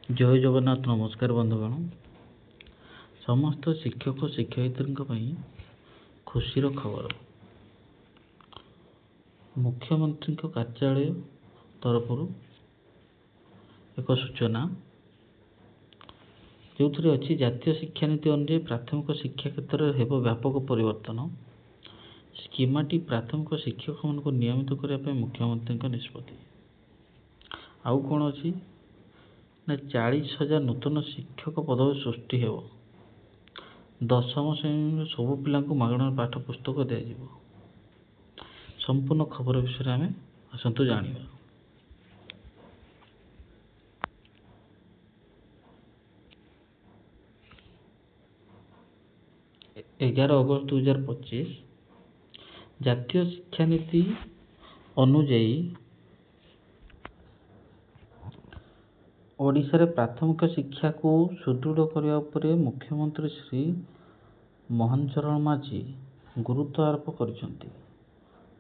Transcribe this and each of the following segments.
जय जगन्नाथ नमस्कार बंधुगण समस्त शिक्षक शिक्षयित्री खुशीर खबर मुख्यमंत्री कार्यालय तरफ एक सूचना जो अच्छी जातीय शिक्षा नीति अनुसार प्राथमिक शिक्षा क्षेत्र में हेब व्यापक परिवर्तन स्कीमाटी प्राथमिक शिक्षक मान नियमित करने मुख्यमंत्री निष्पत्ति आउ कौन अच्छी ना 40,000 नूतन शिक्षक पदवी सृष्टि हो दशम श्रेणी सबू पिला मागणार पाठ पुस्तक दिज्व संपूर्ण खबर विषय आम आसतु जाना 11 अगस्त 2025 जातीय शिक्षा नीति अनुजाई ओडिशा रे प्राथमिक शिक्षा को सुदृढ़ करने पर मुख्यमंत्री श्री मोहन चरण माझी गुरुत्व आरोप कर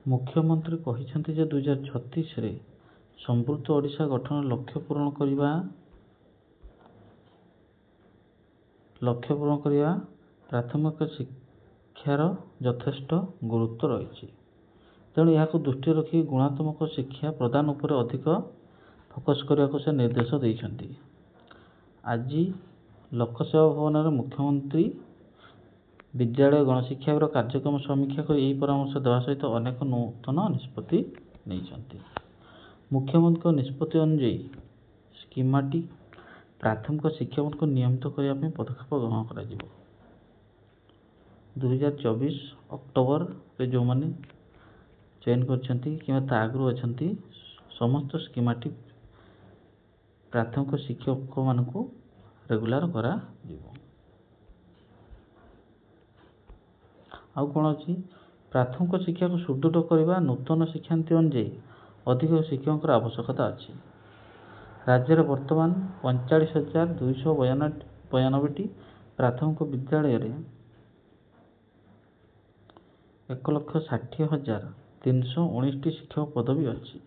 मुख्यमंत्री कहते जे 2036 रे समृद्ध ओडिशा गठन लक्ष्य पूरण करने प्राथमिक शिक्षार यथेष्ट गुरुत्व रही तेणु यह दृष्टि रखी गुणात्मक शिक्षा प्रदान उपर अधिक फोकस करने को से निर्देश देते आज लोकसेवा भवन में मुख्यमंत्री विद्यालय गणशिक्षा विभाग कार्यक्रम समीक्षा कर यही परामर्श देवा सहित अनेक नूतन निष्पत्ति नहीं मुख्यमंत्री निष्पत्ति अनुजाई स्कीमाटिक प्राथमिक शिक्षा को नियमित करने पदक्षेप ग्रहण कर 2024 अक्टोबर रे जो मैंने चयन कर आगु अच्छा समस्त स्कीमाटिक प्राथमिक शिक्षक मान रेगुलर करा आउ कौन अच्छी प्राथमिक शिक्षा को सुदृढ़ करने नूतन शिक्षा नीति अनुजाई अधिक शिक्षकों आवश्यकता अच्छी राज्य में बर्तमान 45,292 प्राथमिक विद्यालय 1,60,319 शिक्षक पदवी अच्छी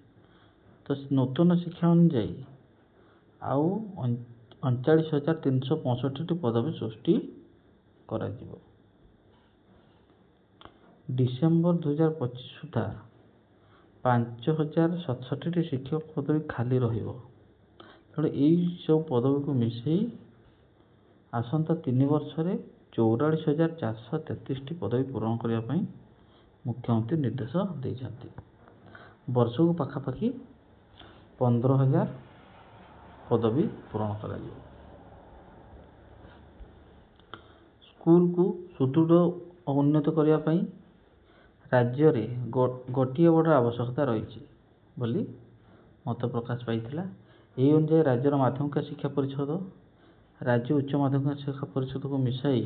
तो नूतन शिक्षा अनुजाई आउ 39,365 पदवी सृष्टि कर डिसेम्बर 2025 सुधा 5,067 शिक्षक पदवी खाली रहिबो तेणु यही सब पदवी को मिसई आसंता 3 वर्ष रे 44,433 पदवी पूरण करने मुख्यमंत्री निर्देश देते वर्ष को पाखापाखि 15,000 पदवी पूरण कर स्कूल को सुदृढ़ और उन्नत करने राज्य में गोटे बड़ आवश्यकता रही बोली मत प्रकाश पाई यही अनुसार राज्यर माध्यमिक शिक्षा परिषद राज्य उच्च माध्यमिक शिक्षा परिषद को मिसाई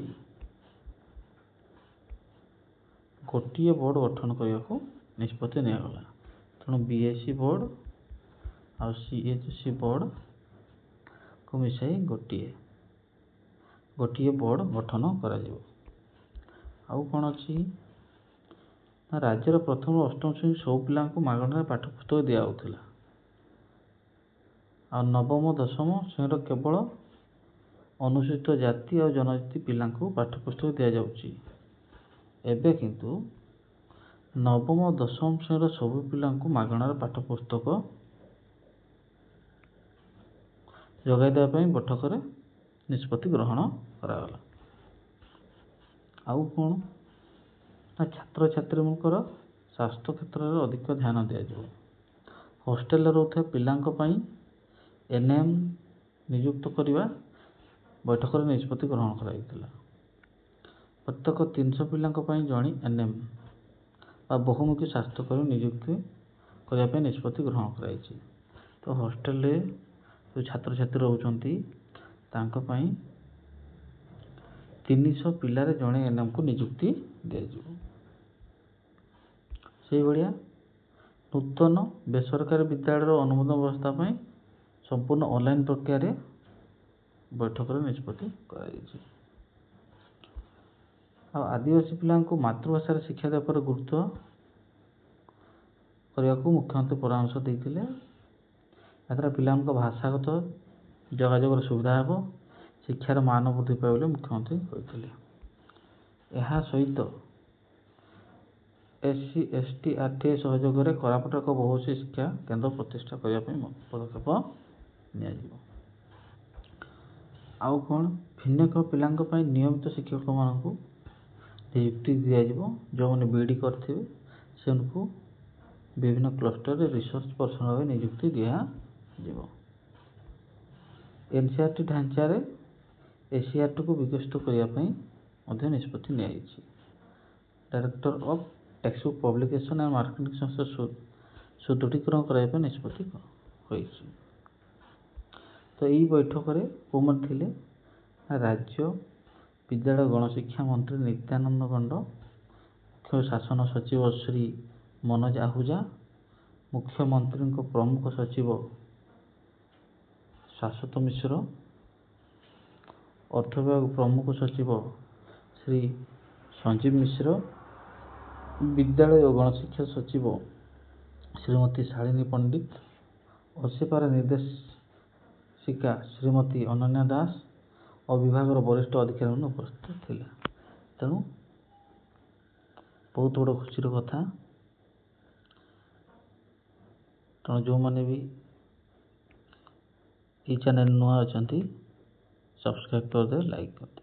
गोटे बोर्ड गठन करने को निष्पत्ति निगला तेणु बीएससी बोर्ड और सीएचसी बोर्ड को मिसाई गोटे बोर्ड गठन करा आउ कौन अच्छी राज्यर प्रथम अष्टम श्रेणी सब पिला मागणार पाठ पुस्तक दिखाऊला आ नवम दशम श्रेणी केवल अनुसूचित जाति और जनजाति पिला पाठ पुस्तक दि जाऊँगी एबे किंतु नवम दशम श्रेणी सब पिला मागणार पाठ पुस्तक जगाई देवाई बैठक में निष्पत्ति ग्रहण करागला आउ कौन ना छात्र छात्री मानकर स्वास्थ्य क्षेत्र में अधिक ध्यान दिज्व हॉस्टेल रोता पिला एनएम नियुक्त करने बैठक में निष्पत्ति ग्रहण कराइला प्रत्येक 300 पिला जड़े एनएम बहुमुखी स्वास्थ्यकर्मी नियुक्त करने निष्पत्ति ग्रहण कराई तो हॉस्टेल जो छात्र छात्री रोचंती 300 पिलार जड़े एनएम को नियुक्ति दिज्व से भाया नूतन बेसरकारी विद्यालय अनुमोदन व्यवस्था संपूर्ण ऑनलाइन प्रक्रिया बैठक में निष्पत्ति आदिवासी पिला मातृभाषा शिक्षा देवा पर गुरुत्व करने को मुख्यमंत्री परामर्श देते पिला भाषागत ଯୋଗାଯୋଗର ସୁବିଧା ହେବ, ଶିକ୍ଷାର ମାନ ବୃଦ୍ଧି ପାଇବ ବୋଲି ମୁଖ୍ୟମନ୍ତ୍ରୀ କହିଥିଲେ। ଏହା ସହିତ SC ST RTA ସହଯୋଗରେ କୋରାପୁଟରେ ଏକ ବହୁଉଚ୍ଚ ଶିକ୍ଷା କେନ୍ଦ୍ର ପ୍ରତିଷ୍ଠା କରିବା ପାଇଁ ପଦକ୍ଷେପ ନିଆଯିବ। ଆଉ କ'ଣ, ଭିନ୍ନକ୍ଷମ ପିଲାଙ୍କ ପାଇଁ ନିୟମିତ ଶିକ୍ଷକମାନଙ୍କୁ ନିଯୁକ୍ତି ଦିଆଯିବ। ଯେଉଁମାନେ BEd କରିଥିବେ ସେମାନଙ୍କୁ ବିଭିନ୍ନ କ୍ଲଷ୍ଟରରେ ରିସର୍ଚ୍ଚ ପର୍ସନ ଭାବେ ନିଯୁକ୍ତି ଦିଆଯିବ। NCERT ଢାଞ୍ଚାରେ ACERTକୁ ବିକଶିତ କରିବା ପାଇଁ ମଧ୍ୟ ନିଷ୍ପତ୍ତି ନିଆଯାଇଛି। Director of textbook publication and marketing ସଂସ୍ଥା ସୁଦୃଢ଼ୀକରଣ କରିବା ପାଇଁ ନିଷ୍ପତ୍ତି ହୋଇଛି। ତ ଏହି ବୈଠକରେ କେଉଁମାନେ ଥିଲେ? ରାଜ୍ୟ ବିଦ୍ୟାଳୟ ଗଣଶିକ୍ଷା ମନ୍ତ୍ରୀ ନିତ୍ୟାନନ୍ଦ ଗଣ୍ଡ, ମୁଖ୍ୟ ଶାସନ ସଚିବ ଶ୍ରୀ ମନୋଜ ଆହୁଜା, ମୁଖ୍ୟମନ୍ତ୍ରୀଙ୍କ ପ୍ରମୁଖ ସଚିବ ଶାଶ୍ୱତ ମିଶ୍ର, ଅର୍ଥ ବିଭାଗ ପ୍ରମୁଖ ସଚିବ ଶ୍ରୀ ସଞ୍ଜୀବ ମିଶ୍ର, ବିଦ୍ୟାଳୟ ଓ ଗଣଶିକ୍ଷା ସଚିବ ଶ୍ରୀମତୀ ଶାଳିନୀ ପଣ୍ଡିତ, ଅସିପାରା ନିର୍ଦ୍ଦେଶିକା ଶ୍ରୀମତୀ ଅନନ୍ୟା ଦାସ ଓ ବିଭାଗର ବରିଷ୍ଠ ଅଧିକାରୀମାନେ ଉପସ୍ଥିତ ଥିଲେ। ତେଣୁ ବହୁତ ବଡ଼ ଖୁସିର କଥା। ତେଣୁ ଯେଉଁମାନେ ବି ଏହି ଚ୍ୟାନେଲ ନୂଆ ଅଛନ୍ତି ସବସ୍କ୍ରାଇବ୍ କରିଦେବେ, ଲାଇକ୍ କରିଦେବେ।